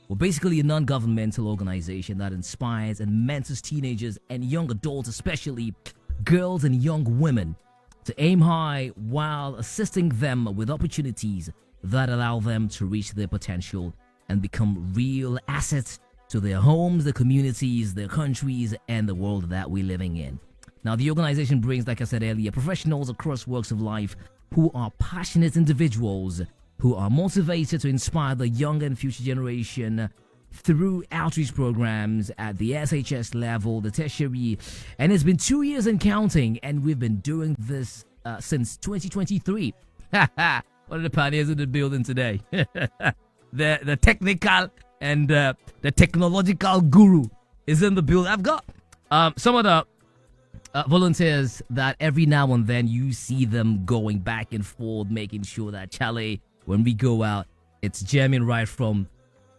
We're basically a non-governmental organization that inspires and mentors teenagers and young adults, especially girls and young women, to aim high while assisting them with opportunities that allow them to reach their potential and become real assets to their homes, their communities, their countries, and the world that we're living in. Now, the organization brings, like I said earlier, professionals across walks of life who are passionate individuals who are motivated to inspire the young and future generation through outreach programs at the SHS level, the tertiary, and it's been 2 years and counting, and we've been doing this since 2023. One of the pioneers in the building today. the technical and the technological guru is in the building. I've got some of the volunteers that every now and then you see them going back and forth, making sure that Charlie, when we go out, it's jamming right from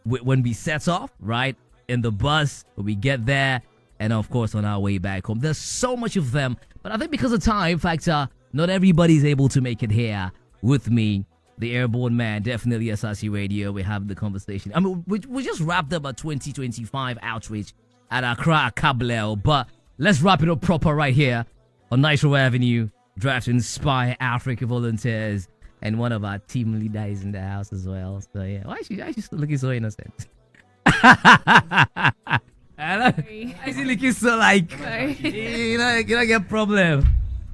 when we set off, right, in the bus, when we get there, and of course on our way back home. There's so much of them, but I think because of time factor, not everybody's able to make it here with me. The Airborne Man, definitely Asaase Radio. We have the conversation. I mean, we just wrapped up a 2025 outreach at Accra, Kablel, but let's wrap it up proper right here on Nitro Avenue. Drive to inspire Africa volunteers. And one of our team leaders in the house as well. So yeah, why is she still looking so innocent? Why is she looking so like you don't get a problem?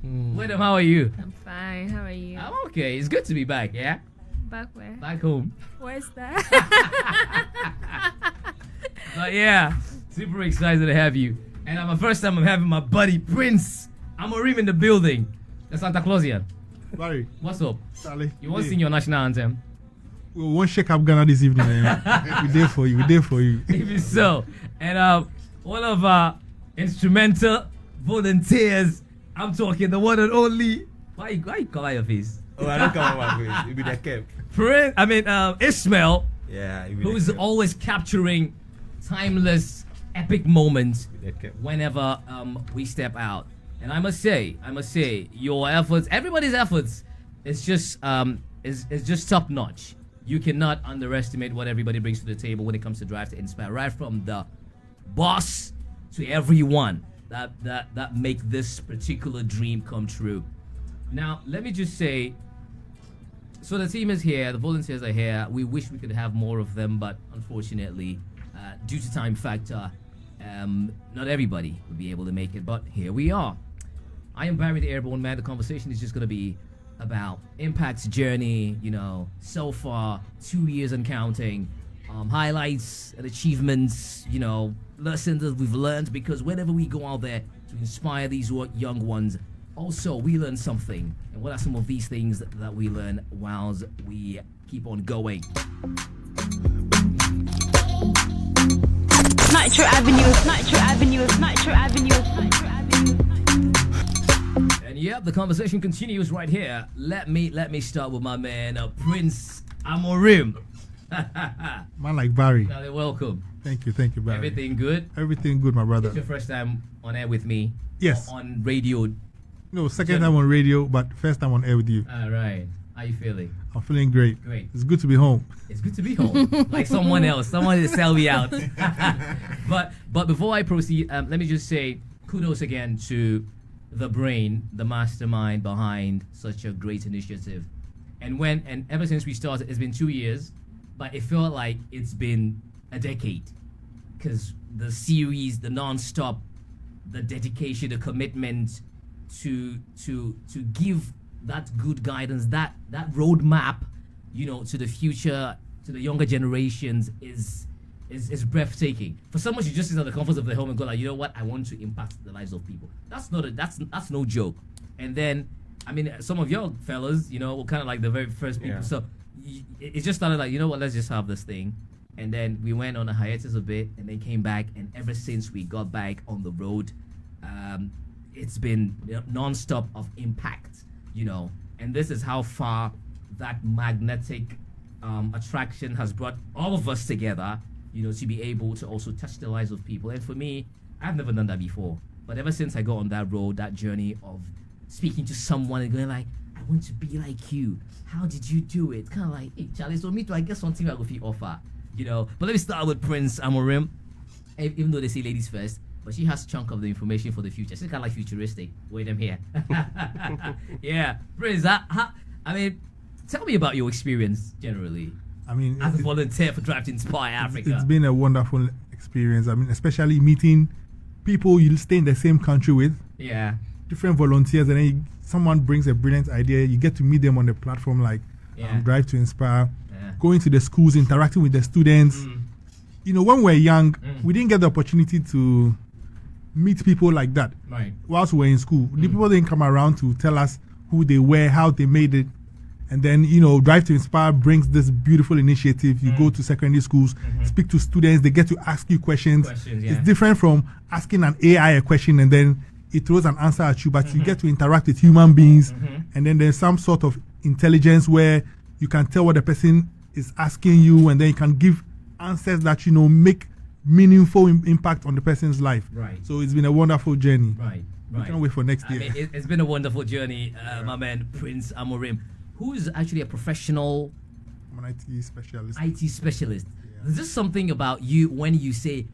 Madam, how are you? I'm fine. How are you? I'm okay. It's good to be back. Yeah. Back where? Back home. Where's that? But yeah, super excited to have you. And my first time I'm having my buddy Prince Amorim in the building. The Santa Clausian. Barry, What's up? Charlie, You want to sing your national anthem? we won't shake up Ghana this evening. We're there for you. We're there for you. Maybe so. And one of our instrumental volunteers, I'm talking the one and only. Why you cover your face? Oh, I don't come on my face. It'll be the cap. Ishmael, Yeah, it'll be who's the cap. always capturing timeless, epic moments The cap. whenever we step out. And I must say, your efforts, everybody's efforts, is just top notch. You cannot underestimate what everybody brings to the table when it comes to Drive to Inspire, right from the boss to everyone that make this particular dream come true. Now, let me just say, so the team is here, the volunteers are here. We wish we could have more of them, but unfortunately, due to time factor, not everybody will be able to make it, but here we are. I am Barry the Airborne Man. The conversation is just going to be about Impact's journey, so far, 2 years and counting, highlights and achievements, lessons that we've learned, because whenever we go out there to inspire these young ones, also we learn something. And what are some of these things that we learn whilst we keep on going? Nitro Avenue, Nitro Avenue, Nitro Avenue, Nitro Avenue. And yep, the conversation continues right here. Let me start with my man, Prince Amorim. Man like Barry. Charlie, welcome. Thank you, Barry. Everything good? Everything good, my brother. It's your first time on air with me? Yes. On radio? No, second time on radio, but first time on air with you. All right. How you feeling? I'm feeling great. Great. It's good to be home. It's good to be home. Like someone to sell me out. But before I proceed, let me just say kudos again to the brain, the mastermind behind such a great initiative. And ever since we started, it's been 2 years, but it felt like it's been a decade, because the series, the non-stop, the dedication, the commitment to give that good guidance, that roadmap, to the future, to the younger generations is breathtaking. For someone to just sit at the comfort of their home and go like, you know what, I want to impact the lives of people. That's no joke. And then, some of your fellas, were kind of like the very first people. Yeah. So it just started like, you know what, let's just have this thing. And then we went on a hiatus a bit, and then came back. And ever since we got back on the road, it's been non-stop of impact, And this is how far that magnetic attraction has brought all of us together, to be able to also touch the lives of people. And for me, I've never done that before. But ever since I got on that road, that journey of speaking to someone and going like, I want to be like you. How did you do it? Kind of like, hey, Charlie, so me too, I guess something I go offer. But let me start with Prince Amorim. Even though they say ladies first, but she has a chunk of the information for the future. She's kind of like futuristic. Wait, I'm here. Yeah, Prince. Tell me about your experience generally. As a volunteer for Drive to Inspire Africa. It's been a wonderful experience. especially meeting people you stay in the same country with. Yeah. Different volunteers, and then someone brings a brilliant idea. You get to meet them on the platform like Drive to Inspire. Yeah. Going to the schools, interacting with the students. When we were young, we didn't get the opportunity to meet people like that. Right. Whilst we were in school, the people didn't come around to tell us who they were, how they made it. And then, Drive to Inspire brings this beautiful initiative. You go to secondary schools, speak to students, they get to ask you questions. Yeah. It's different from asking an AI a question and then it throws an answer at you, but you get to interact with human beings. And then there's some sort of intelligence where you can tell what the person is asking you, and then you can give answers that, make meaningful impact on the person's life. Right. So it's been a wonderful journey. Right. We can't wait for next year. It's been a wonderful journey, my man, Prince Amorim, who is actually a professional I'm an IT specialist. There's just something about you when you say,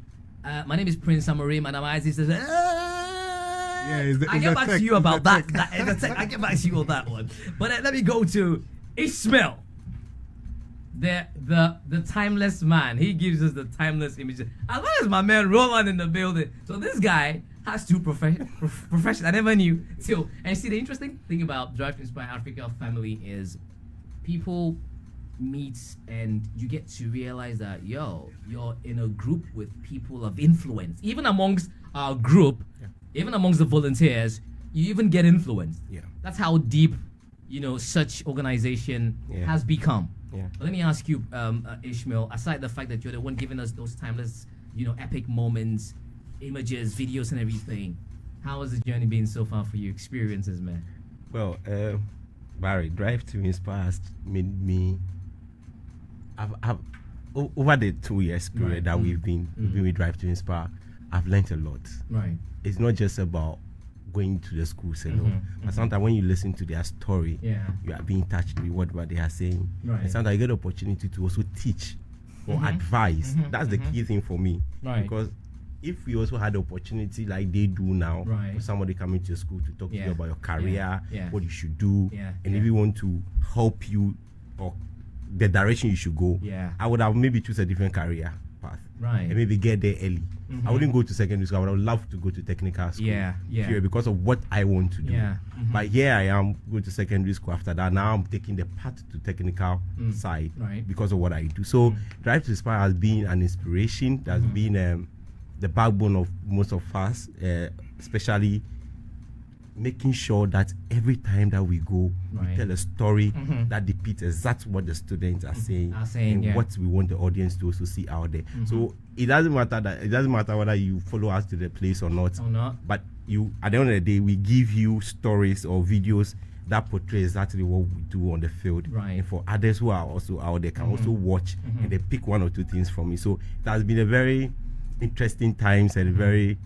my name is Prince Amorim, and I'm Asaase says, I get back to you about that. I get back to you on that one. But let me go to Ishmael, the timeless man. He gives us the timeless image. As well as my man Roland in the building. So this guy has two professions I never knew till. And see, the interesting thing about Drive to Inspire Africa family is people meet and you get to realize that you're in a group with people of influence. Even amongst our group, even amongst the volunteers, you even get influenced. Yeah. That's how deep, such organization has become. Yeah. But let me ask you, Ishmael, aside the fact that you're the one giving us those timeless, epic moments, images, videos, and everything, how has the journey been so far for you? Experiences, man. Well, Barry, Drive to Inspire has made me. I've over the 2 years period that we've been with Drive to Inspire, I've learned a lot. Right. It's not just about going to the schools alone, but sometimes when you listen to their story, you are being touched with what they are saying. Right. And sometimes you get the opportunity to also teach or advise. That's the key thing for me. Right. Because if we also had the opportunity like they do now, Right. for somebody coming to your school to talk to you about your career, Yeah. what you should do, Yeah. and if you want to help you or the direction you should go, I would have maybe choose a different career path. Right. And maybe get there early. I wouldn't go to secondary school. I would have loved to go to technical school. Period, because of what I want to do. But here I am, go to secondary school after that. Now I'm taking the path to technical side because of what I do. So Drive to Inspire has been an inspiration. That's been the backbone of most of us, especially making sure that every time that we go, we tell a story that depicts exactly what the students are saying, and what we want the audience to also see out there. So it doesn't matter whether you follow us to the place or not. But you, at the end of the day, we give you stories or videos that portray exactly what we do on the field. And for others who are also out there can also watch and they pick one or two things from me. So it has been a very interesting times and very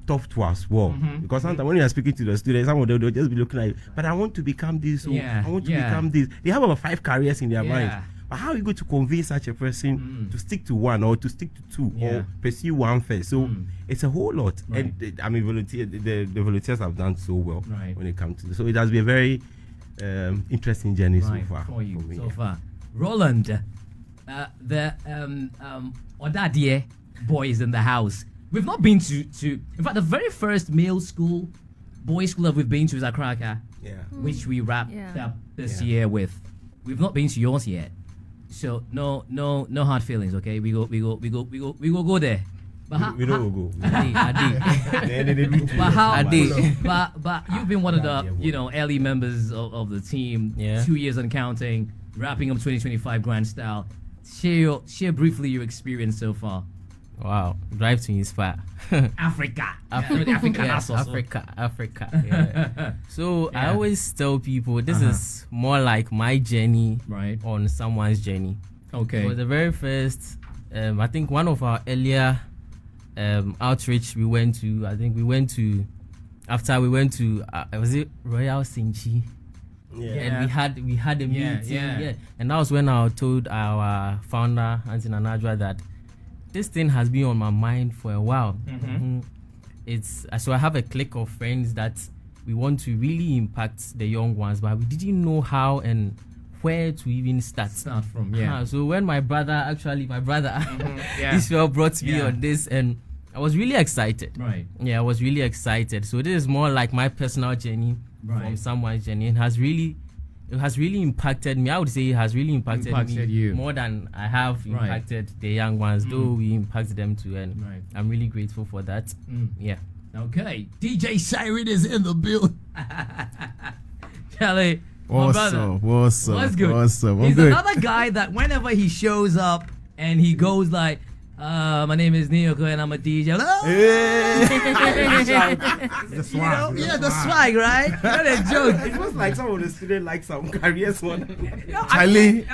tough to us as well, because sometimes when you are speaking to the students, some of them will just be looking at you, but I want to become this, I want to become this. They have about 5 careers in their mind. But how are you going to convince such a person to stick to one or to stick to 2 or pursue one first? So it's a whole lot. And the volunteers have done so well when it comes to this. So it has been a very interesting journey so far for you. For me, so far, Roland, the Odadie boys in the house. We've not been to in fact the very first male school, boys school that we've been to is Akraka, which we wrapped up this year with. We've not been to yours yet, so no hard feelings. Okay, we go there. But we don't go. But you've been one of the early members of the team. 2 years and counting, wrapping up 2025 Grand Style. Share briefly your experience so far. Wow, Drive to Inspire. Africa. So I always tell people this is more like my journey on someone's journey. Okay. So the very first, I think one of our earlier outreach we went to, was it Royal Sinchi? and we had a meeting. And that was when I told our founder, Auntie Nanajwa, that this thing has been on my mind for a while. It's so I have a clique of friends that we want to really impact the young ones, but we didn't know how and where to even start from. So when my brother Israel brought me on this, and I was really excited. I was really excited. So this is more like my personal journey from someone's journey. It has really impacted me. I would say it has really impacted me you more than I have impacted the young ones, though we impacted them too, and I'm really grateful for that. Okay, DJ Siren is in the building. Charlie, what's good? He's another guy that whenever he shows up and he goes like, my name is Nitro and I'm a DJ. The swag. The swag, right? Not a joke. It was like some of the students like some careers one. I mean,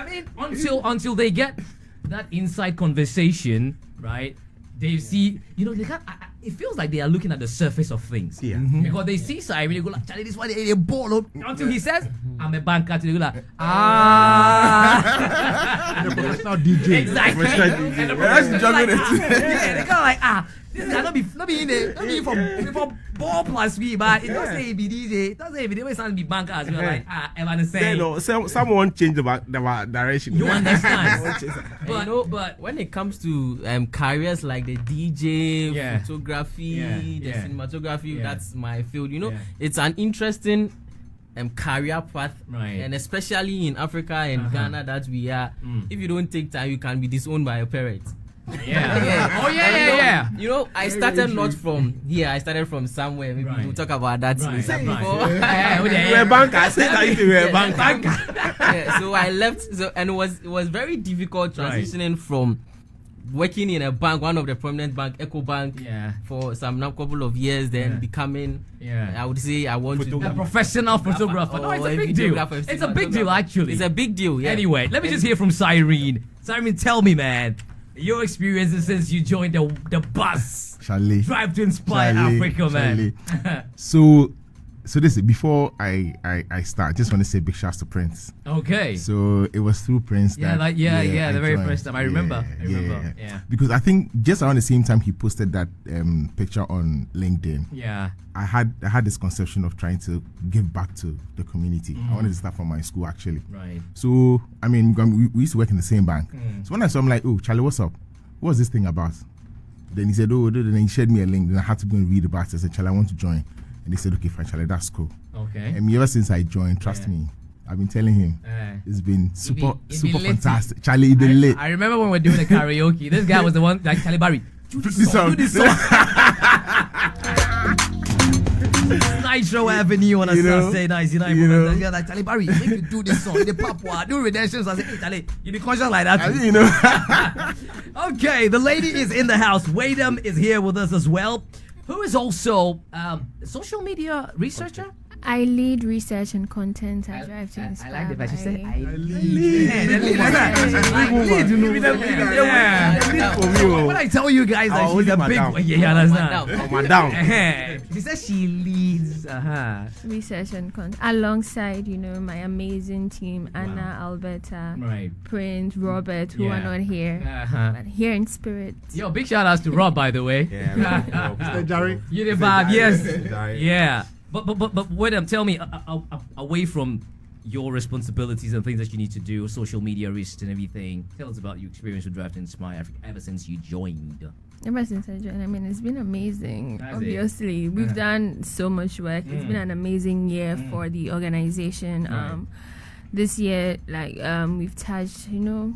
until they get that inside conversation, right? They see, they can't. It feels like they are looking at the surface of things. Because they see Siren, they go like, Charlie, this one they ball up. Until he says, I'm a banker. They go like, The professional DJ. Exactly. And the professional like, they go like, this guy not be in there, not be from ball plus me, but it doesn't say be DJ, it doesn't say be sound be banker as well. Like, I understand. Someone changed the direction. You understand? but when it comes to careers like the DJ, photography, the cinematography, that's my field. It's an interesting career path, and especially in Africa and Ghana that we are. If you don't take time, you can be disowned by your parents. I started not from here. I started from somewhere. Maybe we'll talk about that. You were a banker. I said that you were a banker. So I left. And it was very difficult transitioning from working in a bank, one of the prominent bank, Eco Bank, for some couple of years, then becoming, I would say, I want to be a professional photographer. No, it's a big deal. It's a big deal, actually. It's a big deal. Anyway, let me just hear from Siren. Siren, tell me, man, your experiences since you joined the bus. Charlie. Drive to Inspire Africa, man. So this is before I start. I just want to say big shouts to Prince. Okay. So it was through Prince the very first time. I remember. Because I think just around the same time he posted that picture on LinkedIn. I had this conception of trying to give back to the community. I wanted to start from my school actually. So I mean we used to work in the same bank. So when I saw him like, oh Charlie, what's up? What's this thing about? Then he said, then he shared me a link. Then I had to go and read about it. I said, Charlie, I want to join. And they said, okay, fine, Charlie, that's cool. Okay. And ever since I joined, trust me, I've been telling him, it's been super fantastic. Charlie, you've been lit. I remember when we were doing the karaoke, this guy was the one, like, Charlie Barry, do this song. Nitro Avenue on a Saturday night, like, Charlie Barry, make you do this song, the Papua, do Redemptions. I said, hey, Charlie, you be conscious like that too. Okay, the lady is in the house. Wadum is here with us as well, who is also a social media researcher. I lead research and content at Drive to Inspire. I like the fact she said I lead. When I tell you guys that she's a big, you understand? She says she leads research and content alongside, my amazing team, Anna, Alberta, Prince, Robert, who are not here, but here in spirit. Yo, big shout outs to Rob, by the way. Mr. Jerry. Univab, yes. Yeah. But wait, tell me, away from your responsibilities and things that you need to do, social media research and everything, tell us about your experience with Drive to Inspire Africa ever since you joined. Ever since I joined, I mean, it's been amazing. Obviously, we've done so much work. It's been an amazing year for the organization. This year, we've touched,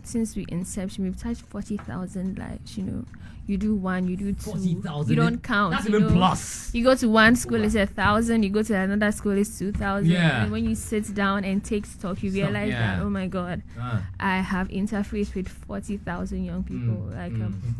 since we inception, we've touched 40,000 lives, You do one, you do two. 40,000. You don't count. That's even plus. You go to one school, it's 1,000. You go to another school, it's 2,000. Yeah. And when you sit down and take stock, you realize that, oh my God, I have interfaced with 40,000 young people.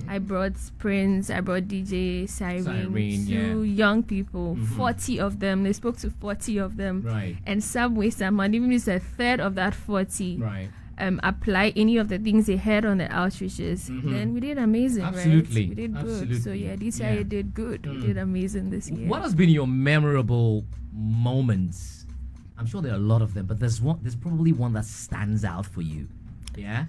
I brought Prince, I brought DJ Siren, two young people, 40 of them. They spoke to 40 of them. Right. And some way, someone, even if it's a third of that 40. Right. Apply any of the things they heard on the outreaches, then we did amazing. Absolutely. Right? We did good. So DTI-A did good. We did amazing this year. What has been your memorable moments I'm sure there are a lot of them, but there's probably one that stands out for you. Yeah.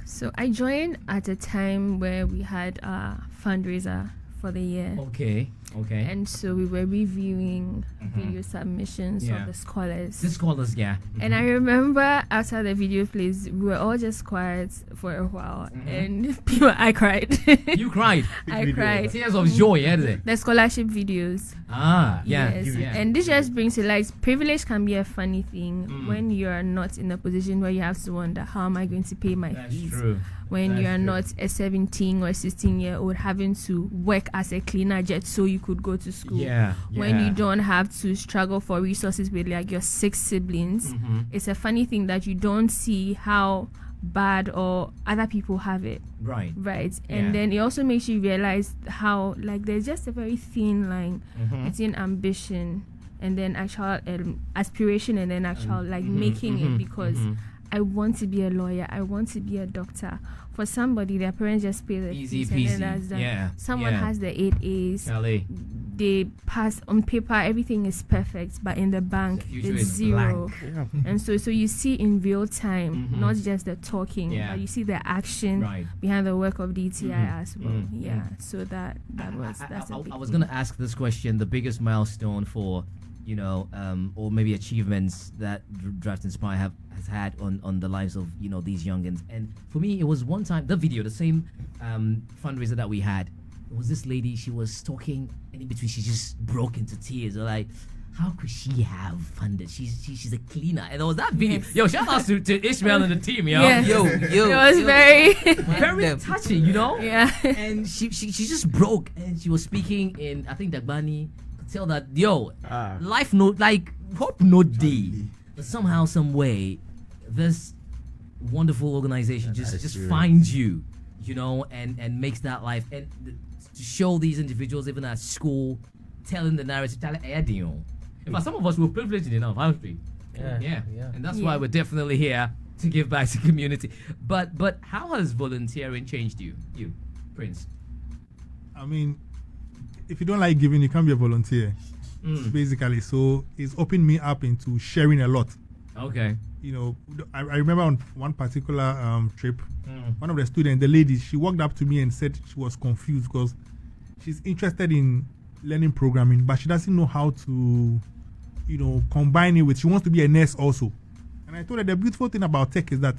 So I joined at a time where we had a fundraiser for the year. Okay. And so we were reviewing video submissions of the scholars. The scholars, yeah. And I remember after the video plays, we were all just quiet for a while. And I cried. You cried? I cried. Tears of joy, yeah. The scholarship videos. Yeah. Yes. And this just brings to light, privilege can be a funny thing when you're not in a position where you have to wonder, how am I going to pay my fees? True. When you're not a 17 or 16-year-old having to work as a cleaner just so you could go to school. When you don't have to struggle for resources with like your 6 siblings. It's a funny thing that you don't see how bad or other people have it. Right. And then it also makes you realize how like there's just a very thin line between ambition and then actual aspiration and then actual like making it, because I want to be a lawyer, I want to be a doctor. For somebody, their parents just pay the fees and then that's done. Someone has the 8 A's. They pass on paper, everything is perfect, but in the bank it's 0. And so you see in real time, not just the talking, but you see the action behind the work of DTI as well. So that's I was gonna ask this question: the biggest milestone for, or maybe achievements that Draft Inspire has had on the lives of these youngins. And for me, it was one time the same fundraiser that we had. It was this lady. She was talking, and in between, she just broke into tears. Like, how could she have funded? She's a cleaner, and there was that video. Yo, shout out to Ishmael and the team, yo. It was very touching, Yeah. And she just broke, and she was speaking in, I think, Dagbani. Tell that life hope no day, but somehow, some way, this wonderful organization just finds you, and makes that life, and to show these individuals even at school, telling the narrative. In fact, some of us were privileged enough, aren't we? Yeah. And that's why we're definitely here to give back to community. But how has volunteering changed you, Prince? I mean, if you don't like giving, you can't be a volunteer. Basically, so it's opened me up into sharing a lot. Okay. I remember on one particular trip, one of the students, the lady, she walked up to me and said she was confused because she's interested in learning programming, but she doesn't know how to, combine it with. She wants to be a nurse also. And I told her the beautiful thing about tech is that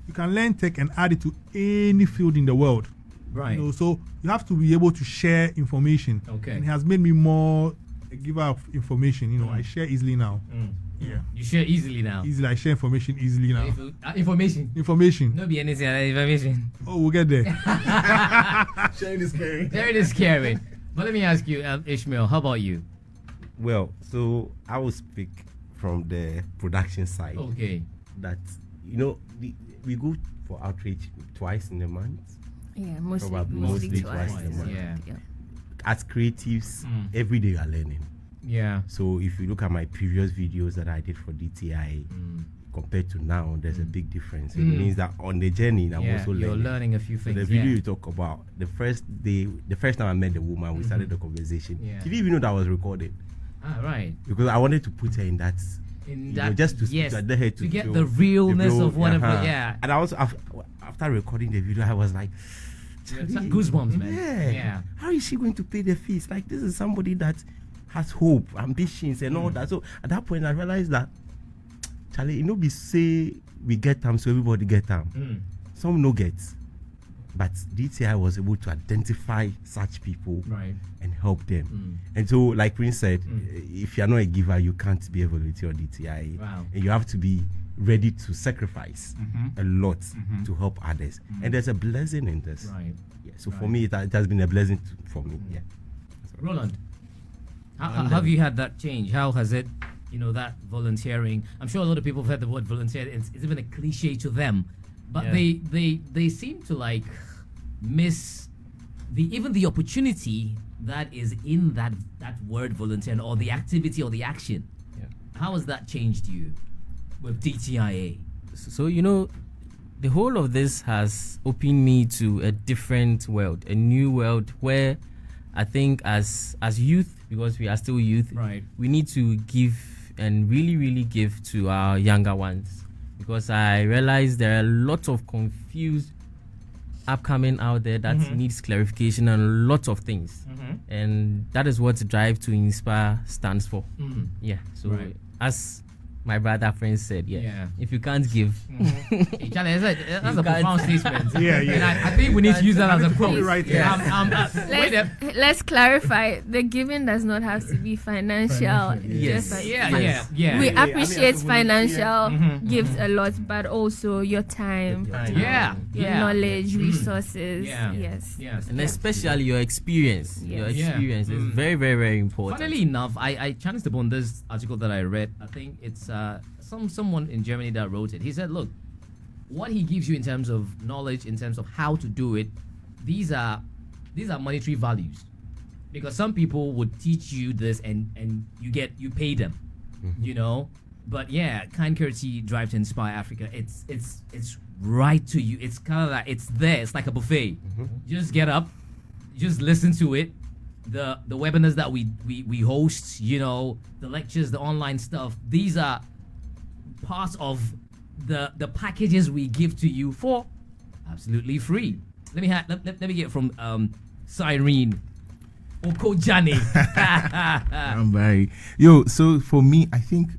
you can learn tech and add it to any field in the world. Right. So you have to be able to share information. Okay. And it has made me more a giver of information. I share easily now. Yeah. You share easily now. Easily, I share information easily now. Information. No be anything information. Oh, we'll get there. Sharing is caring. Sharing is caring. But let me ask you, Ishmael, how about you? Well, so I will speak from the production side. Okay. That we go for outreach twice in a month. Yeah, mostly twice in a month. Yeah. As creatives, every day you are learning. Yeah. So if you look at my previous videos that I did for DTI-A, compared to now, there's a big difference. It means that on the journey, I'm also learning. You're learning a few things. So the video you talk about, the first time I met the woman, we started the conversation. Yeah. She didn't even know that I was recorded. Right. Because I wanted to put her in that, just to speak to her to get the realness of whatever. Yeah. And I also, after recording the video, I was like, goosebumps, man. Yeah. How is she going to pay the fees? Like, this is somebody that has hope, ambitions, and all that. So at that point, I realized that, Charlie, we say we get them, so everybody get them. Some no get. But DTI was able to identify such people and help them. And so, like Prince said, if you're not a giver, you can't be a volunteer on DTI. Wow. And you have to be ready to sacrifice a lot to help others. And there's a blessing in this. Right. Yeah. So for me, it has been a blessing for me. Yeah. Roland, how have you had that change? How has it, that volunteering? I'm sure a lot of people have heard the word volunteer. It's even a cliche to them, but they seem to miss the opportunity that is in that word volunteer, or the activity or the action. Yeah. How has that changed you with DTI-A? So the whole of this has opened me to a different world, a new world where I think as youth, because we are still youth, right, we need to give and really, really give to our younger ones, because I realize there are lots of confused upcoming out there that needs clarification on lots of things, and that is what Drive to Inspire stands for. Yeah, so as my brother friend said, if you can't give, that's a profound statement. And I think we need to use that as a quote. Right. Let's clarify. The giving does not have to be financial. Yes. Just We appreciate financial gifts a lot, but also your time, your knowledge, resources. Yes. And especially your experience. Your experience is very, very, very important. Funnily enough, I chanced upon this article that I read. I think it's someone in Germany that wrote it. He said, look, what he gives you in terms of knowledge, in terms of how to do it, these are monetary values. Because some people would teach you this and you pay them, you know. But Kind Courtesy Drive to Inspire Africa, it's right to you. It's kind of like it's there. It's like a buffet. You just get up, just listen to it. The webinars that we host, you know, the lectures, the online stuff, these are parts of the packages we give to you for absolutely free. Let me get from Cyrene Okojani. I'm very so for me, I think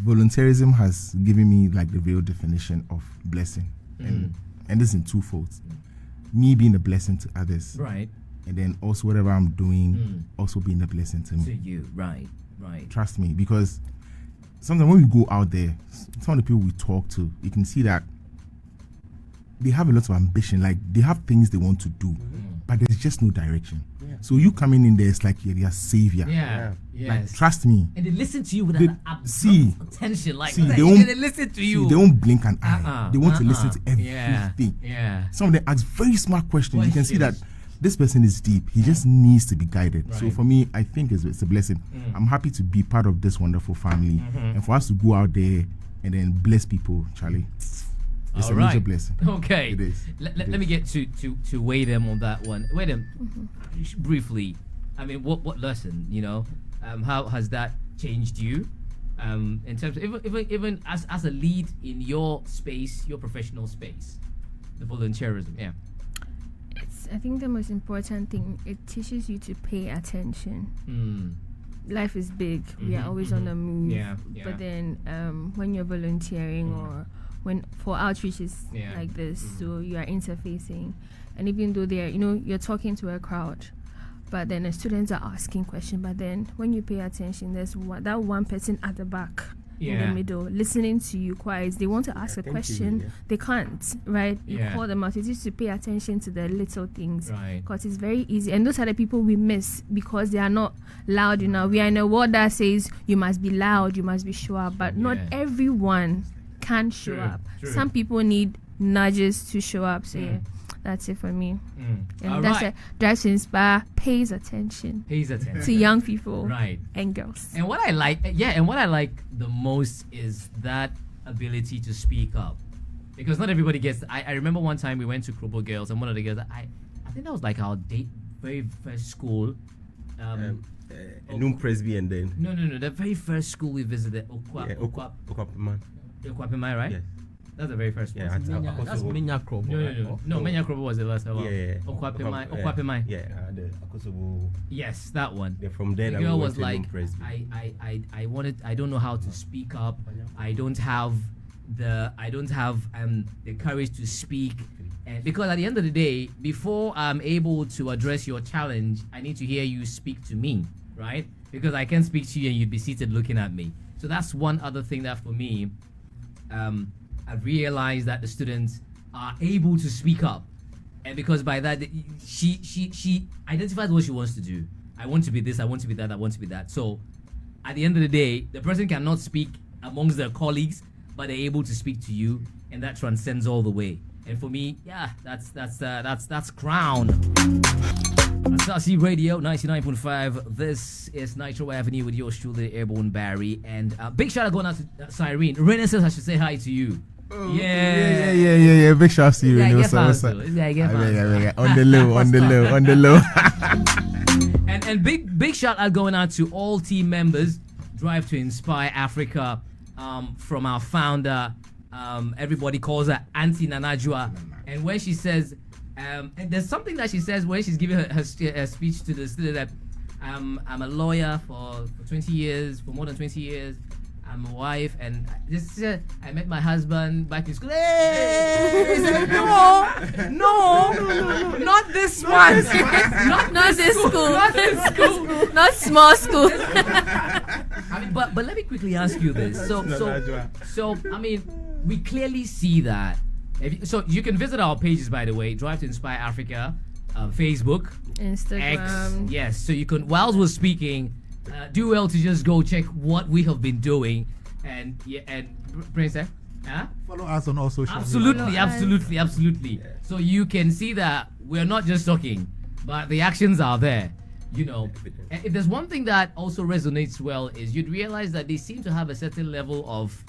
volunteerism has given me like the real definition of blessing, and this is in two folds. Me being a blessing to others, Right. and then also whatever I'm doing also being a blessing to me. To you, right. Trust me, because sometimes when we go out there, some of the people we talk to, you can see that they have a lot of ambition, like they have things they want to do, but there's just no direction. So you coming in there, it's like you're their savior. Like, trust me. And they listen to you with attention. Like, they listen to you. They won't blink an eye. They want to listen to everything. Some of them ask very smart questions. You can see that this person is deep. He just needs to be guided. Right. So for me, I think it's a blessing. I'm happy to be part of this wonderful family, and for us to go out there and then bless people, Charlie. It's a major blessing. Okay. It is. Let me get to weigh them on that one. Weigh them briefly. I mean, what lesson? You know, how has that changed you? In terms of even as a lead in your space, your professional space, the volunteerism. Yeah. I think the most important thing, it teaches you to pay attention. Life is big. We are always on the move. But then when you're volunteering or when for outreaches like this, so you are interfacing, and even though you're talking to a crowd, but then the students are asking questions, but then when you pay attention, there's that one person at the back in the middle listening to you quiet. They want to ask a question, they can't, right? You call them out. It's just to pay attention to the little things, because it's very easy, and those are the people we miss because they are not loud enough. We are in a world that says you must be loud, you must be show up, but not everyone can show up. Some people need nudges to show up. So that's it for me. And that's it. Drive to Inspire pays attention to young people and girls. And what I like the most is that ability to speak up, because not everybody gets. I remember one time we went to Krobo Girls, and one of the girls, I think that was like our very first school. Noon Presby, and then no, the very first school we visited, Okwapimai, right? Yes. That's the very first one. That's Menya Krobo. No, Menya Krobo was the last one. Okwapimai. The Akosobo. Yes, that one. From there, the girl was like, I don't know how to speak up. I don't have the courage to speak. Because at the end of the day, before I'm able to address your challenge, I need to hear you speak to me, right? Because I can't speak to you and you'd be seated looking at me. So that's one other thing that for me, I've realized that the students are able to speak up, and because by that she identifies what she wants to do. I want to be this, I want to be that, I want to be that. So at the end of the day, the person cannot speak amongst their colleagues, but they're able to speak to you, and that transcends all the way. And for me, that's crown. Asaase Radio 99.5. This is Nitro Avenue with yours truly, Airborne Barry, and big shout out going out to Cyrene. Renaissance, I should say hi to you. Yeah. Big shout out to you. On the low. And big shout out going out to all team members Drive to Inspire Africa from our founder. Everybody calls her Auntie Nanajua. And when she says, and there's something that she says when she's giving her speech to the student that I'm a lawyer for 20 years, for more than 20 years. I'm a wife, and this I met my husband back in school. Hey! No, not this one. Not this school. Not this school. Not small school. I mean, but let me quickly ask you this. So I mean, we clearly see that. So you can visit our pages, by the way. Drive to Inspire Africa, Facebook, Instagram. X. Yes. So you can. Whilst we're speaking. Do well to just go check what we have been doing, and Princess, follow us on all social absolutely. Yeah. So you can see that we're not just talking, but the actions are there. You know, and if there's one thing that also resonates well is you'd realize that they seem to have a certain level of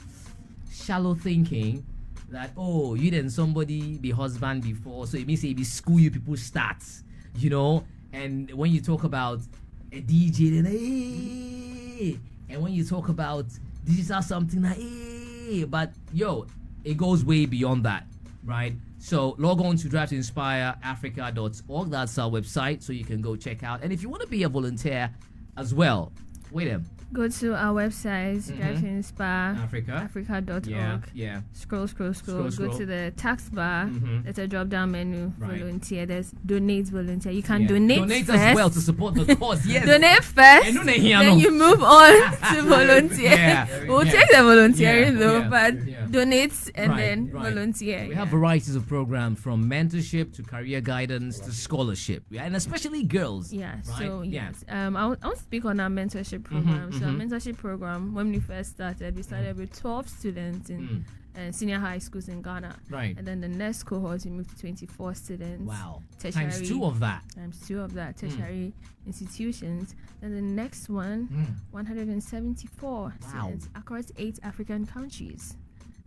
shallow thinking. That you didn't somebody be husband before, so it means it be school you people starts. You know, and when you talk about a DJ, then and when you talk about digital something, but it goes way beyond that, right? So log on to drive2inspireafrica.org. That's our website, so you can go check out. And if you want to be a volunteer as well, go to our website, drive2inspireafrica.org. Yeah. Scroll. Go to the tax bar. There's a drop-down menu. Right. Volunteer. There's donate volunteer. You can donate first. as well to support the cause. Yes. Donate first. Then you move on to volunteer. We'll take the volunteering but donate and then volunteer. We have varieties of programs from mentorship to career guidance to scholarship, and especially girls. Yeah. Right? So yes. I want to speak on our mentorship program. So our mentorship program, when we first started, we started with 12 students in senior high schools in Ghana. Right. And then the next cohort, we moved to 24 students. Wow. Times two of that. Tertiary institutions. And the next one, 174 students across 8 African countries.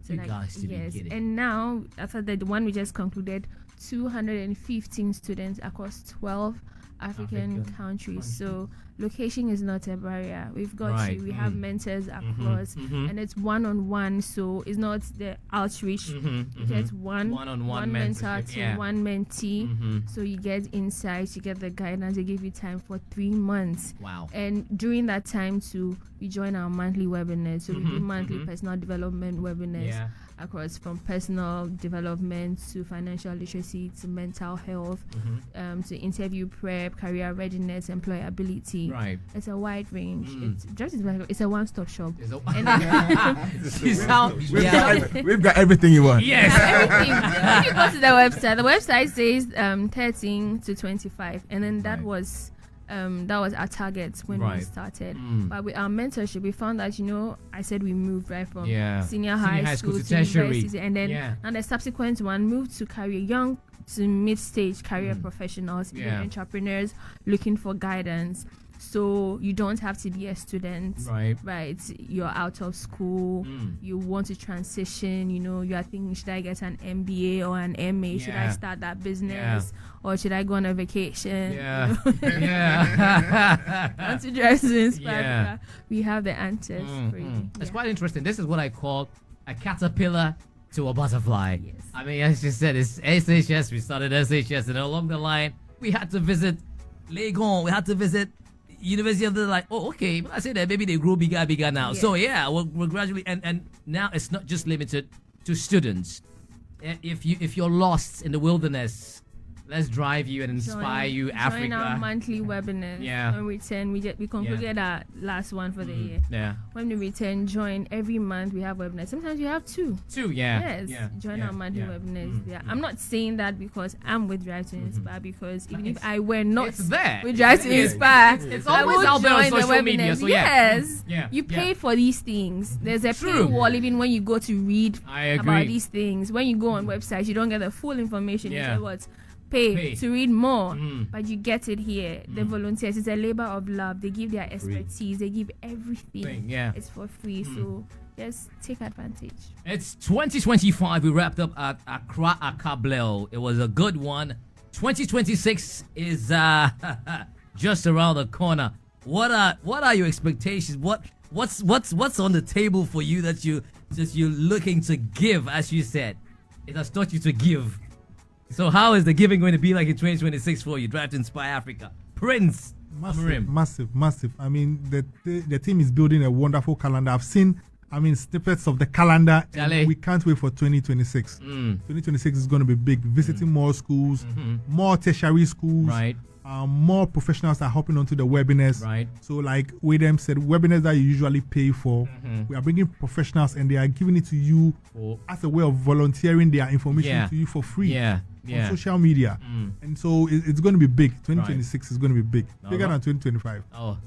So you guys to be kidding. And now, after the one we just concluded, 215 students across 12 African countries. So location is not a barrier. We've got you. We have mentors across, and it's one-on-one. So it's not the outreach. You get one mentor to one mentee. So you get insights, you get the guidance. They give you time for 3 months. Wow! And during that time, too, we join our monthly webinars. So we do monthly personal development webinars. Yeah. Across from personal development to financial literacy to mental health, to interview prep, career readiness, employability. Right. It's a wide range. It's a one-stop shop. We've got everything you want. Yes. Everything. If you go to the website says 13 to 25, and then that was our target when we started. But with our mentorship, we found that I said we moved from senior high school to university, and then and the subsequent one moved to young to mid-stage career professionals, entrepreneurs looking for guidance. So you don't have to be a student, right? You're out of school. You want to transition. You are thinking, should I get an MBA or an MA? Should I start that business, or should I go on a vacation? Want to Drive to Inspire? We have the answers for you. It's quite interesting. This is what I call a caterpillar to a butterfly. Yes. I mean, as you said, it's SHS. We started SHS, and along the line, we had to visit Legon. We had to visit University of the okay, but I say that maybe they grow bigger now. So we're gradually and now it's not just limited to students. If you're lost in the wilderness, let's drive you and inspire you, Africa. Join our monthly webinars. When we return, we concluded our last one for the year. When we return, join every month. We have webinars. Sometimes we have two. Yes. Join our monthly webinars. I'm not saying that because I'm with Drive to Inspire, because even if I were not with Drive to Inspire, it's always out there on social media. So you pay for these things. There's a paywall even when you go to read about these things. When you go on websites, you don't get the full information. You say what? Pay to read more, but you get it here. The volunteers, it's a labor of love. They give their expertise, they give everything. It's for free, so just take advantage. It's 2025. We wrapped up at Accra Akableo. It was a good one. 2026 is just around the corner. What are your expectations? What what's on the table for you that you're looking to give? As you said, it has taught you to give. So how is the giving going to be like in 2026 for you? Drive to Inspire Africa, Prince. Massive. I mean, the team is building a wonderful calendar. I've seen, snippets of the calendar, and we can't wait for 2026. 2026 is going to be big. Visiting more schools, more tertiary schools. Right. More professionals are hopping onto the webinars. Right. So, like William said, webinars that you usually pay for, we are bringing professionals, and they are giving it to you as a way of volunteering their information to you for free. On social media. And so it's going to be big. 2026 is going to be big. Bigger than 2025. Oh,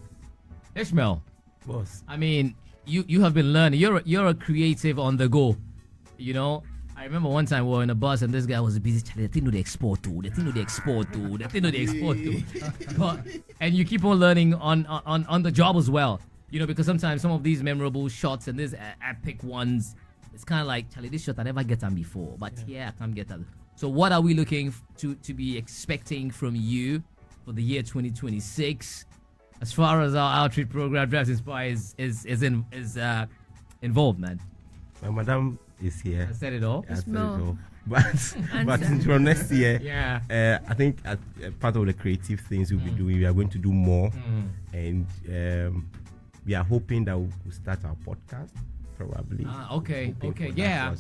Ishmael. Boss. I mean, you have been learning. You're a creative on the go. You know, I remember one time we were in a bus and this guy was busy. The thing do they export to. And you keep on learning on the job as well. You know, because sometimes some of these memorable shots and these epic ones, it's kind of like, Charlie, this shot I never get them before, but I can't get them. So what are we looking to be expecting from you for the year 2026 as far as our outreach program Drive to Inspire is involved, man? My madam is here. I said it all. Yeah, I said it all. But until next year, I think part of the creative things we'll be doing, we are going to do more, and we are hoping that we'll start our podcast. Probably. Okay. Yeah.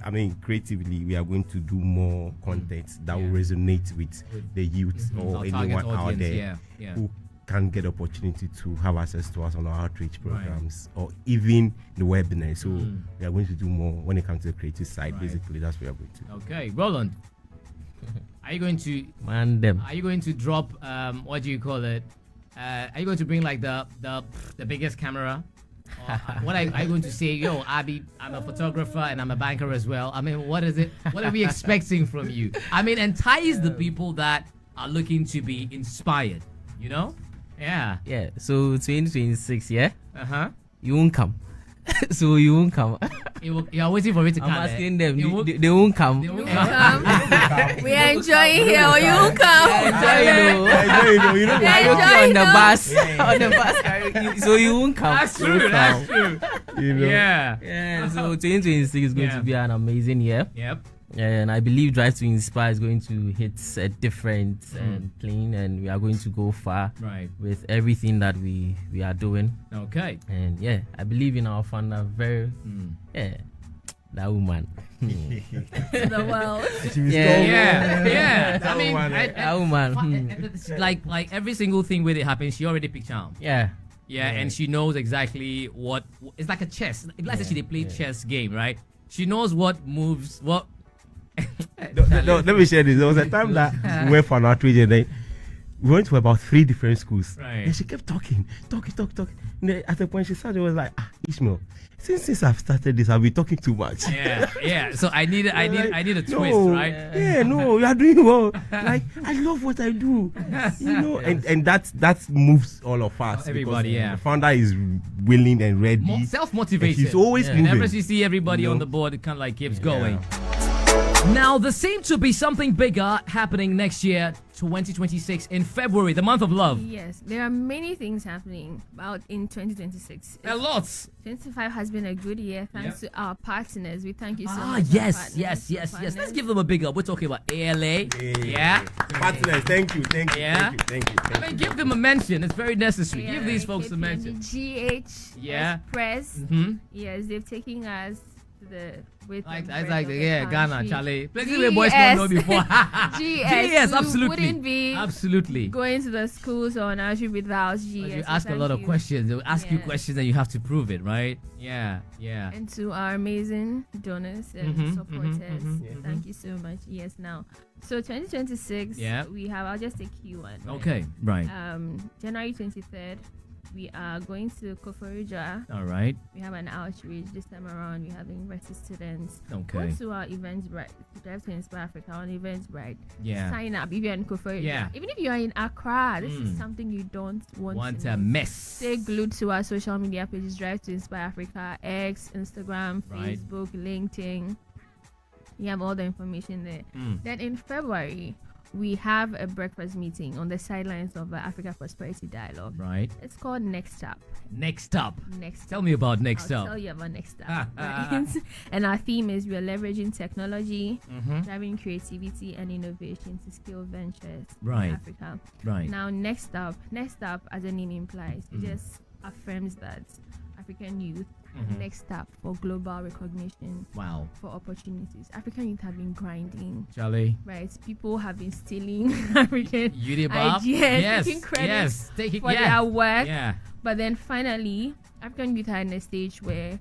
I mean, creatively, we are going to do more content that will resonate with the youth or our anyone out audience, there who can get opportunity to have access to us on our outreach programs or even the webinar. So we are going to do more when it comes to the creative side. Basically, that's what we are going to do. Okay, Roland, are you going to Are you going to drop what do you call it? Are you going to bring like the biggest camera? What are you going to say? Yo, Abby, I'm a photographer and I'm a banker as well. I mean, what is it? What are we expecting from you? I mean, entice the people that are looking to be inspired. You know? Yeah. Yeah. So 2026, yeah. You won't come. So you won't come. You are waiting for it to come. I'm asking them. They won't come. We are enjoying here. Or you won't come. You know, on the bus. On the bus. So you won't come. That's true. That's true. You know? Yeah. So 2026 is going to be an amazing year. Yep. And I believe Drive to Inspire is going to hit a different and clean, and we are going to go far with everything that we are doing. Okay. And I believe in our founder very that woman. The world. Yeah. I mean, that woman. Like every single thing where it happens, she already picked charm. Yeah, and she knows exactly what. It's like a chess. Like she play chess game, right? She knows what moves, what. No, let me share this. There was a time that we went for an outreach and then we went to about 3 different schools. And she kept talking. And then at the point she started, it was like, Ishmael, since I've started this, I've been talking too much. Yeah. So I need a twist, right? No, you are doing well. Like, I love what I do. You know, and that moves all of us. Everybody, The founder is willing and ready. Self-motivated. She's always moving. Whenever she see everybody on the board, it kind of like keeps going. Now, there seems to be something bigger happening next year, 2026, in February, the month of love. Yes, there are many things happening about in 2026. A lot. 25 has been a good year thanks to our partners. We thank you so much. Yes. Let's give them a big up. We're talking about ALA. Partners, thank you. I mean, give them a mention. It's very necessary. Give these folks a mention. GH Express. Yes, they've taken us Ghana, Charlie. Places where boys don't know before. GS, absolutely. Absolutely. Going to the schools on Nitro without GS. You ask a lot of questions. They'll ask you questions and you have to prove it, right? Yeah. And to our amazing donors and supporters, thank you so much. Yes, now. So 2026, we have, I'll just take Q1. Okay, right. January 23rd. We are going to Koforidua. All right. We have an outreach this time around. We're having university students. Okay. Go to our Eventbrite, Drive to Inspire Africa on Eventbrite. Yeah. Sign up if you're in Koforidua. Yeah. Even if you are in Accra, this is something you don't want to miss. Stay glued to our social media pages, Drive to Inspire Africa, X, Instagram, Facebook, LinkedIn. You have all the information there. Then in February, we have a breakfast meeting on the sidelines of the Africa Prosperity Dialogue. Right. It's called Next Up. Next Up. Next Tell Up. me about Next I'll Up. tell you about Next Up. Right? And our theme is we are leveraging technology, driving creativity and innovation to scale ventures in Africa. Right. Now, Next Up, as the name implies, it just affirms that African youth next up for global recognition. Wow. For opportunities. African youth have been grinding. Charlie. Right. People have been stealing African ideas, taking credit for their work. Yeah. But then finally, African youth are in a stage where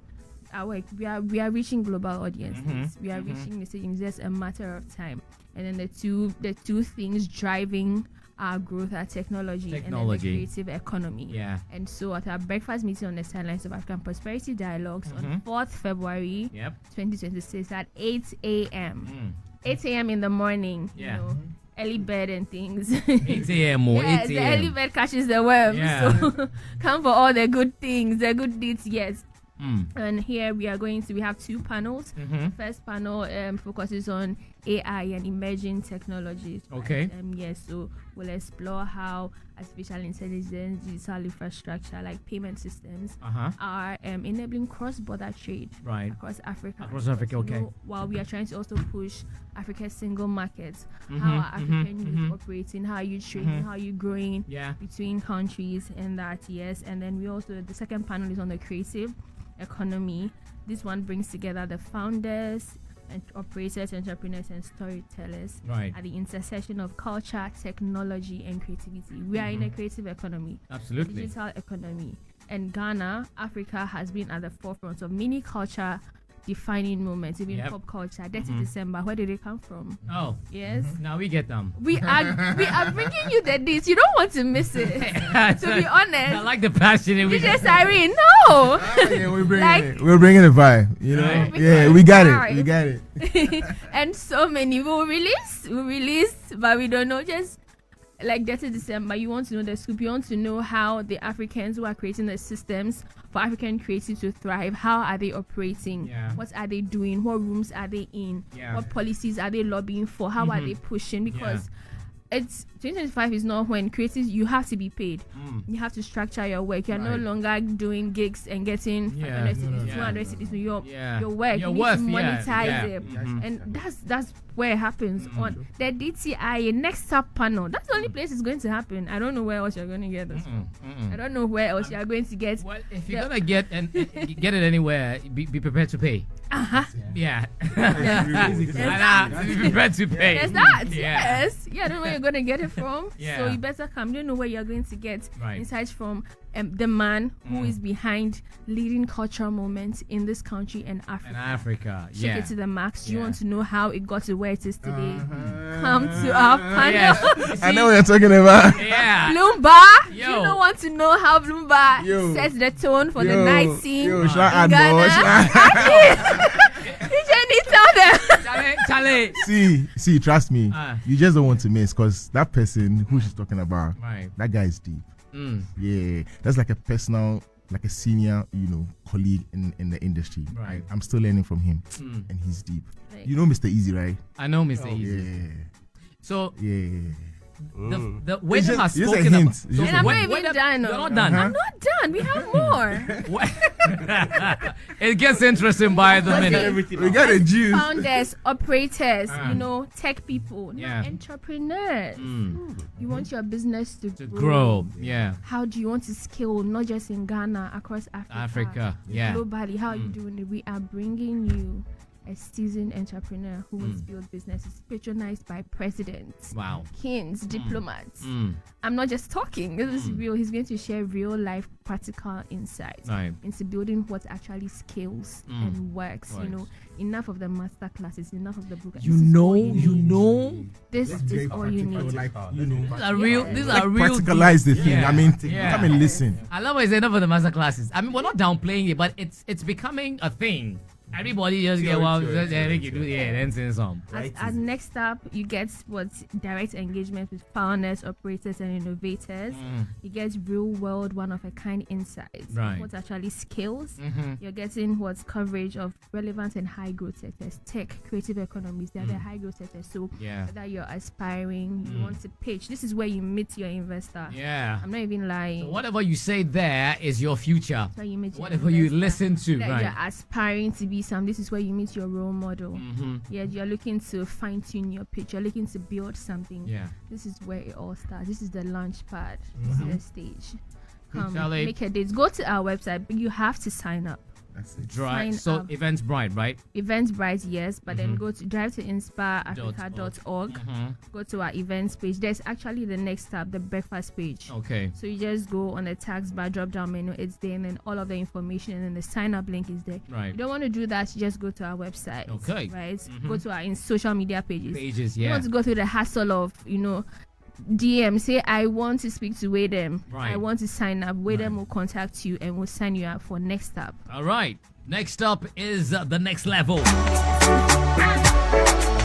we are reaching global audiences. We are reaching the stage. It's just a matter of time. And then the two things driving our growth, our technology, and then the creative economy. Yeah. And so at our breakfast meeting on the sidelines of African Prosperity Dialogues on 4th February 2026 at 8 a.m. 8 a.m. in the morning. Yeah. You know, early bed and things. 8 a.m. or 8 a.m. The early bed catches the worm. Yeah. So come for all the good things, the good deeds, yes. And here we have two panels. First panel focuses on AI and emerging technologies. Okay. Yes, so we'll explore how artificial intelligence, digital infrastructure like payment systems are enabling cross-border trade across Africa. Okay. While we are trying to also push Africa's single markets, how are African youth operating, how are you trading, how are you growing between countries and that, yes. And then we also, the second panel is on the creative economy. This one brings together the founders and operators, entrepreneurs and storytellers at the intersection of culture, technology and creativity. We are in a creative economy. Absolutely. Digital economy. And Ghana, Africa has been at the forefront of many culture defining moments, even pop culture. Dirty December, where did they come from? Oh, yes. Now we get them. We are bringing you the deeds. You don't want to miss it. To be honest, I like the passion. DJ Irene, no. We're bringing the vibe. You know, we got it. And so many we'll release, but we don't know. Just like Dirty December, you want to know the scoop. You want to know how the Africans who are creating the systems for African creatives to thrive, how are they operating? Yeah. What are they doing? What rooms are they in? Yeah. What policies are they lobbying for? How are they pushing? Because it's 2025 is not when creatives, you have to be paid. You have to structure your work. You're no longer doing gigs and getting 500 cities, 200 cities. Your work, you need to monetize it. And that's where it happens on the DTI-A Next Up panel. That's the only place it's going to happen. I don't know where else you're going to get this from. I don't know where else you're going to get. Well, if you're gonna get it anywhere, be prepared to pay. Yeah. Be prepared to pay. There's that. Yes. Yeah, I don't know where you're going to get it from. So you better come. You don't know where you're going to get insights from the man who is behind leading cultural moments in this country and Africa. Shake it to the max. Do you want to know how it got to where it is today? Come to our panel. Yes. I know what you're talking about. Yeah. Bloomba. You don't want to know how Bloomba sets the tone for the night scene in Ghana. Charlie. See, trust me. You just don't want to miss, because that person who she's talking about, that guy is deep. Yeah, that's like a personal, like a senior, colleague in the industry. Right. I'm still learning from him, and he's deep. Right. You know Mr. Easy, right? I know Mr. Easy. Yeah. So the way they have spoken about. So and I'm not even done. You're not done. I'm not done. We have more. It gets interesting by the minute. We got a juice. Founders, operators, tech people, entrepreneurs. You want your business to grow. Yeah. How do you want to scale, not just in Ghana, across Africa? Yeah. Globally, how are you doing it? We are bringing you a seasoned entrepreneur who has built businesses patronized by presidents, kings, diplomats. I'm not just talking. This is real. He's going to share real life practical insights into building what actually scales and works. Enough of the master classes, enough of the book. This is all you need. These are real. Practicalize the thing. I mean, come and listen. I love what you say, enough of the master classes. I mean, we're not downplaying it, but it's becoming a thing. Everybody just get one. Then say some. As next up, you get what's direct engagement with founders, operators, and innovators. You get real world, one of a kind insights. Right. What's actually skills. You're getting what's coverage of relevant and high growth sectors, tech, creative economies. They're the high growth sectors. So whether you're aspiring, you want to pitch, this is where you meet your investor. Yeah. I'm not even lying. So whatever you say there is your future. That's where you meet your Whatever you investor. listen to, That right? you're aspiring to be some. This is where you meet your role model. Yeah, you're looking to fine tune your pitch. You're looking to build something. Yeah. This is where it all starts. This is the launch pad. This is the stage. Come, Charlie. make a date. Go to our website, but you have to sign up. That's it. Right. Sign So up. Eventbrite, right? Eventbrite, yes, but then go to drive to inspireafrica.org. Go to our events page. There's actually the next tab, the breakfast page. Okay. So you just go on the tags bar, drop down menu, it's there, and then all of the information, and then the sign up link is there. Right. You don't want to do that, you just go to our website. Okay. Right? Go to our social media pages. You Yeah. want to go through the hassle of, DM, say I want to speak to Wadem. Right. I want to sign up. Wadem will contact you and will sign you up for next up. All right. Next up is the next level.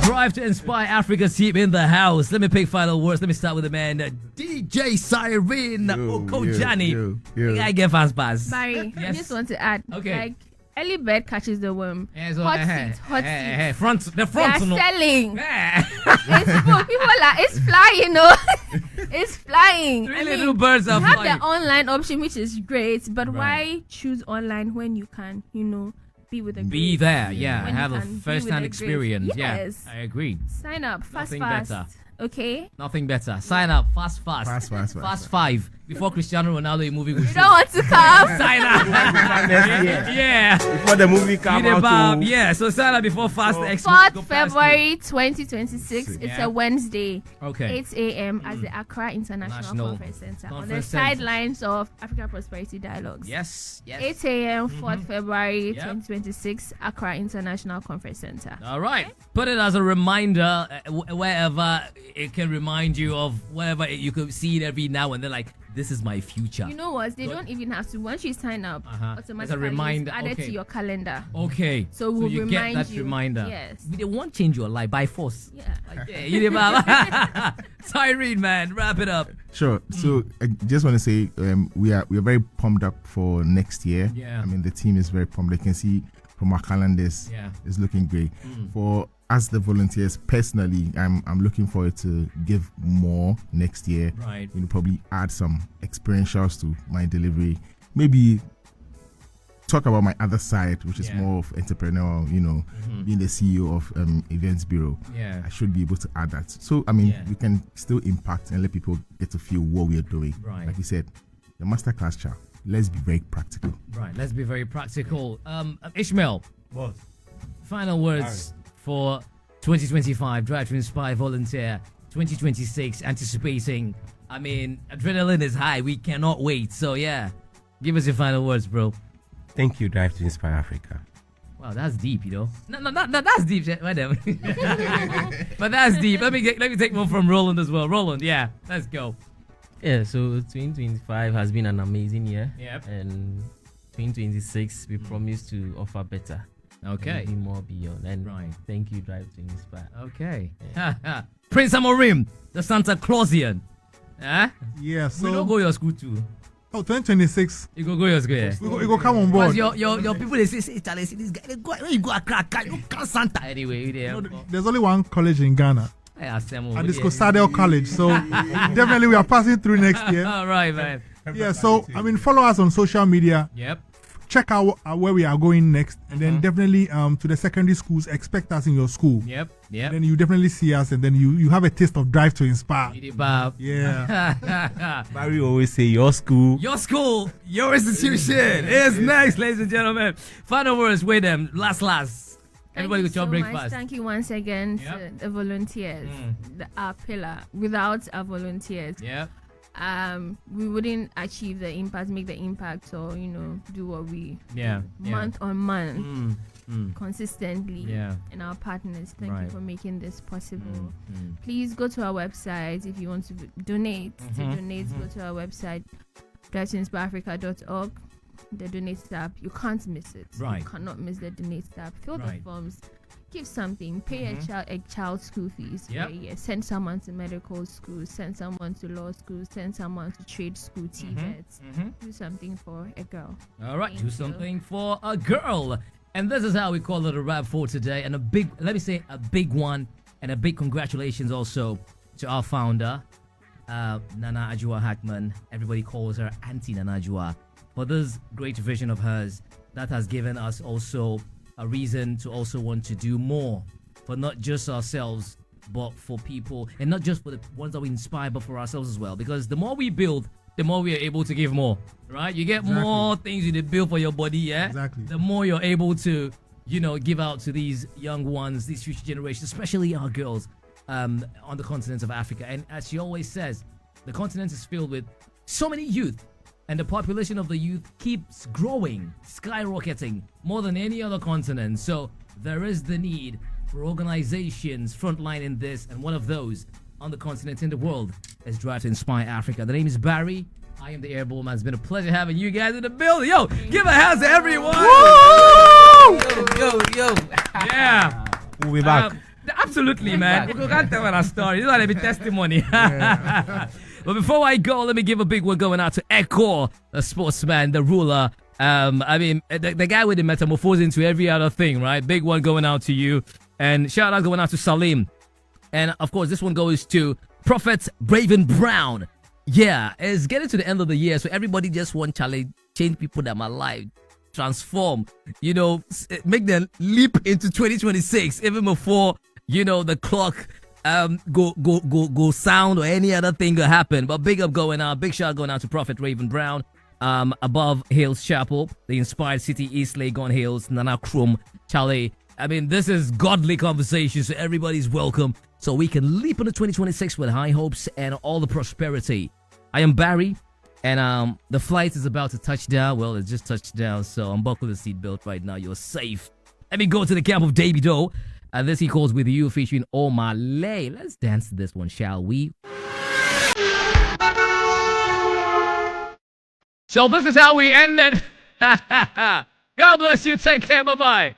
Drive to Inspire Africa team in the house. Let me pick final words. Let me start with the man, DJ Siren Okojani. I get fast pass. Barry, I just want to add. Okay. Like, early bird catches the worm. Yeah, so, Hot seat, hot seat. the front. They No. are selling. Yeah. It's flying, It's flying. Three little birds are You have flying. the online option, which is great, but Right. why choose online when you can, be with the Be greats? there, yeah. When you Have a can be with first-hand the greats. experience. Yes. Yeah, I agree. Sign up, fast. Nothing better. Okay. Nothing better. Sign up, fast. Fast. Fast 5. Before Cristiano Ronaldo, a movie will You don't want to come. sign up. Yeah. Before the movie come out. Yeah, so sign up before Fast X. 4th February 2026. It's Yeah. a Wednesday. Okay. 8 a.m. at the Accra International National Conference Center on the Conference Center. sidelines of Africa Prosperity Dialogues. Yes. 8 a.m. 4th February Yep. 2026, Accra International Conference Center. All right. Put it as a reminder wherever it can remind you of whatever you could see it every now and then. Like, this is my future. You know what? They don't even have to. Once you sign up, As a automatically reminder, it's added okay. to your calendar. Okay. So we'll you remind get that you. reminder. Yes. They won't change your life by force. Yeah. Yeah, you did, Baba. Cyrene, man, wrap it up. Sure. So I just want to say we are very pumped up for next year. Yeah. I mean, the team is very pumped. You can see from our calendars, Yeah. it's looking great. For us, the volunteers, personally, I'm looking forward to give more next year. Right. Probably add some experientials to my delivery. Maybe talk about my other side, which is Yeah. more of entrepreneurial. Being the CEO of Events Bureau. Yeah. I should be able to add that. So, I mean, Yeah. we can still impact and let people get to feel what we are doing. Right. Like you said, the masterclass chat. Let's be very practical. Right. Let's be very practical. Ishmael, What? final words for 2025 Drive to Inspire Volunteer 2026 anticipating. I mean, adrenaline is high. We cannot wait. So yeah, give us your final words, bro. Thank you, Drive to Inspire Africa. Wow, that's deep, No, that's deep. Madam. But that's deep. Let me take one from Roland as well. Roland, yeah, let's go. Yeah, so 2025 has been an amazing year. Yep. And 2026, we promise to offer better. Okay. And be more beyond. And Right. thank you, Drive to Inspire. Okay. Prince Amorim, the Santa Clausian. Huh? Yeah, We don't so go your school too. 2026, You go your school, yeah. we go come on board. Because your people they say Charlie, see this guy. They go, when you go a crack, you can't Santa anyway. There's only one college in Ghana, and it's called Sadell College. So definitely we are passing through next year. All right, man. Yeah, so I mean, follow us on social media. Yep. Check out where we are going next, and then definitely to the secondary schools. Expect us in your school. Yep. Then you definitely see us, and then you have a taste of Drive to Inspire. Bob. Yeah. Barry always say your school. Your school, your institution is next, ladies and gentlemen. Final words with them. Last. Everybody Thank go you to so breakfast. much. Thank you once again to Yep. the volunteers, our pillar. Without our volunteers, Yep. we wouldn't achieve the impact, make the impact, or do what we Yeah. do month on month Mm. consistently. Yeah. And our partners, thank you Right. for making this possible. Mm. Please go to our website if you want to donate. To donate, go to our website, drivetoinspireafrica.org. the donate tab. You can't miss it. Right. You cannot miss the donate tab. Fill the Right. forms. Give something. Pay a child school fees. Yep. For a year. Send someone to medical school. Send someone to law school. Send someone to trade school. TVETs. Do something for a girl. All right, Thank do you. something for a girl. And this is how we call it a wrap for today. And a big, let me say, a big one and a big congratulations also to our founder, Nana Ajua Hackman. Everybody calls her Auntie Nana Ajua. For this great vision of hers that has given us also a reason to also want to do more for not just ourselves, but for people, and not just for the ones that we inspire, but for ourselves as well. Because the more we build, the more we are able to give more, right? You get more things you build for your body, yeah? Exactly. The more you're able to, give out to these young ones, these future generations, especially our girls on the continent of Africa. And as she always says, the continent is filled with so many youth, and the population of the youth keeps growing, skyrocketing, more than any other continent. So there is the need for organizations frontline in this, and one of those on the continent in the world is Drive to Inspire Africa. The name is Barry. I am the Airborne Man. It's been a pleasure having you guys in the building. Yo, give a hand to everyone. Yo. Yeah. We'll be back. Absolutely, man. We can't tell our story. This is like a testimony. But before I go, let me give a big one going out to Echo, the sportsman, the ruler. The guy with the metamorphose into every other thing, right? Big one going out to you. And shout out going out to Salim. And of course, this one goes to Prophet Raven Brown. Yeah, it's getting to the end of the year, so everybody just want to change people that are alive, transform, make them leap into 2026 even before the clock go sound or any other thing will happen. But big up going out, big shout going out to Prophet Raven Brown, above Hills Chapel, the Inspired City, East Legon Hills, Nana Krum, Charlie. This is godly conversation, so everybody's welcome. So we can leap into 2026 with high hopes and all the prosperity. I am Barry, and the flight is about to touch down. Well, it just touched down, so unbuckle the seatbelt right now. You're safe. Let me go to the camp of Davido. And this he calls With You featuring Omale. Let's dance to this one, shall we? So this is how we end it. God bless you. Take care. Bye-bye.